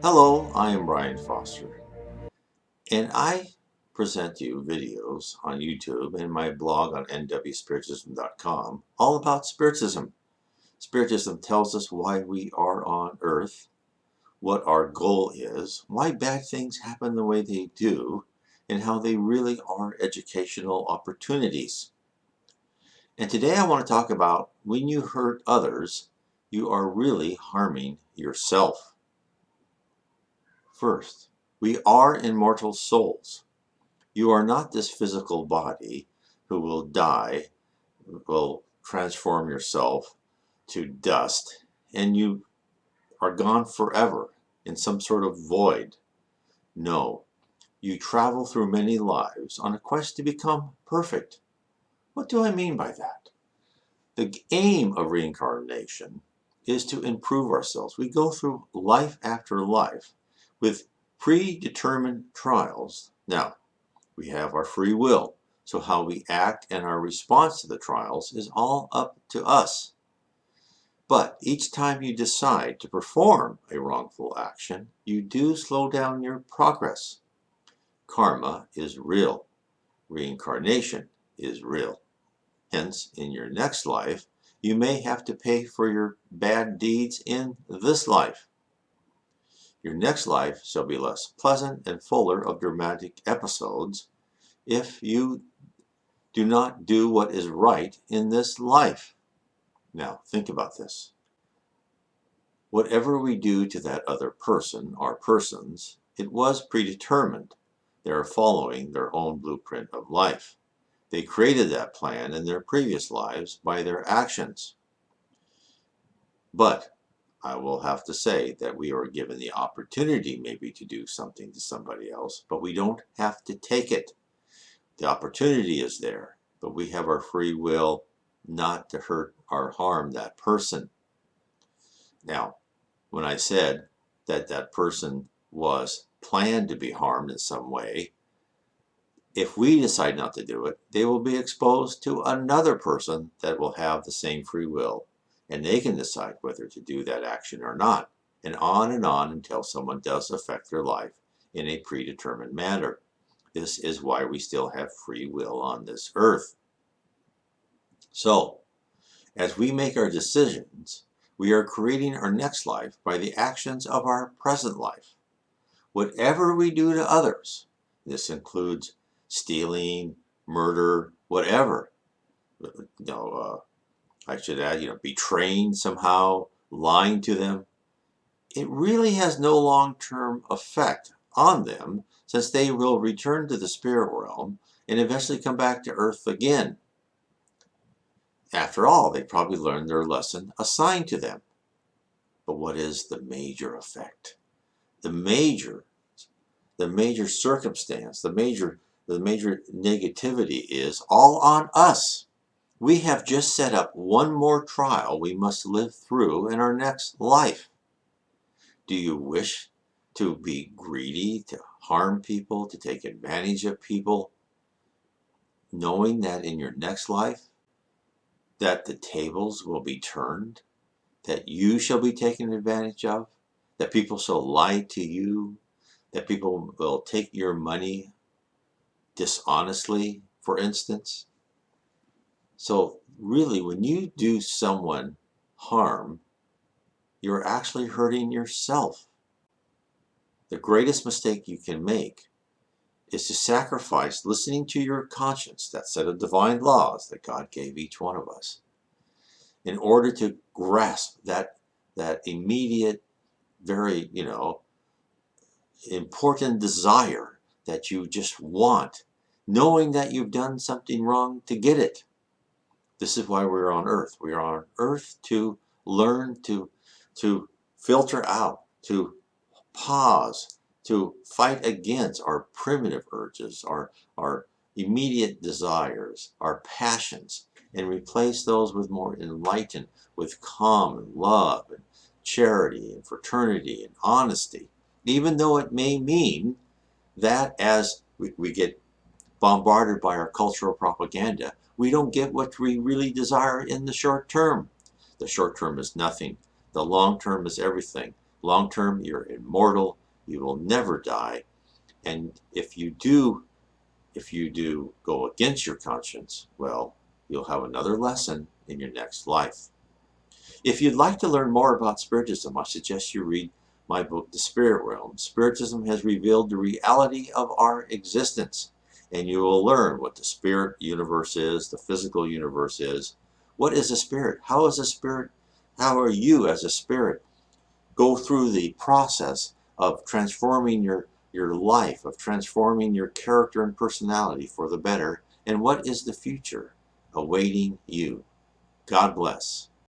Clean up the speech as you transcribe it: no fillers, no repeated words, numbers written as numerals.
Hello, I am Brian Foster, and I present you videos on YouTube and my blog on nwspiritism.com all about Spiritism. Spiritism tells us why we are on Earth, what our goal is, why bad things happen the way they do, and how they really are educational opportunities. And today I want to talk about when you hurt others, you are really harming yourself. First, we are immortal souls. You are not this physical body who will die, will transform yourself to dust, and you are gone forever in some sort of void. No, you travel through many lives on a quest to become perfect. What do I mean by that? The aim of reincarnation is to improve ourselves. We go through life after life with predetermined trials. Now, we have our free will, so how we act and our response to the trials is all up to us. But each time you decide to perform a wrongful action, you do slow down your progress. Karma is real. Reincarnation is real. Hence, in your next life, you may have to pay for your bad deeds in this life. Your next life shall be less pleasant and fuller of dramatic episodes if you do not do what is right in this life. Now, think about this. Whatever we do to that other person or persons, it was predetermined. They are following their own blueprint of life. They created that plan in their previous lives by their actions. But I will have to say that we are given the opportunity maybe to do something to somebody else, but we don't have to take it. The opportunity is there, but we have our free will not to hurt or harm that person. Now, when I said that that person was planned to be harmed in some way, if we decide not to do it, they will be exposed to another person that will have the same free will, and they can decide whether to do that action or not, and on until someone does affect their life in a predetermined manner. This is why we still have free will on this earth. So, as we make our decisions, we are creating our next life by the actions of our present life. Whatever we do to others, this includes stealing, murder, whatever, I should add, betraying somehow, lying to them, it really has no long-term effect on them, since they will return to the spirit realm and eventually come back to earth again. After all, they probably learned their lesson assigned to them. But what is the major effect? The major circumstance, the major negativity is all on us. We have just set up one more trial we must live through in our next life. Do you wish to be greedy, to harm people, to take advantage of people, knowing that in your next life that the tables will be turned, that you shall be taken advantage of, that people shall lie to you, that people will take your money dishonestly, for instance? So really, when you do someone harm, you're actually hurting yourself. The greatest mistake you can make is to sacrifice listening to your conscience, that set of divine laws that God gave each one of us, in order to grasp that immediate, very, important desire that you just want, knowing that you've done something wrong to get it. This is why we're on earth. We are on earth to learn to filter out, to pause, to fight against our primitive urges, our immediate desires, our passions, and replace those with more enlightened, with calm and love and charity and fraternity and honesty. Even though it may mean that as we get bombarded by our cultural propaganda, we don't get what we really desire in the short term. The short term is nothing. The long term is everything. Long term, you're immortal. You will never die. And if you do go against your conscience, well, you'll have another lesson in your next life. If you'd like to learn more about Spiritism, I suggest you read my book, The Spirit Realm. Spiritism has revealed the reality of our existence, and you will learn what the spirit universe is, the physical universe is. What is a spirit? How is a spirit? How are you as a spirit? Go through the process of transforming your life, of transforming your character and personality for the better, and what is the future awaiting you. God bless.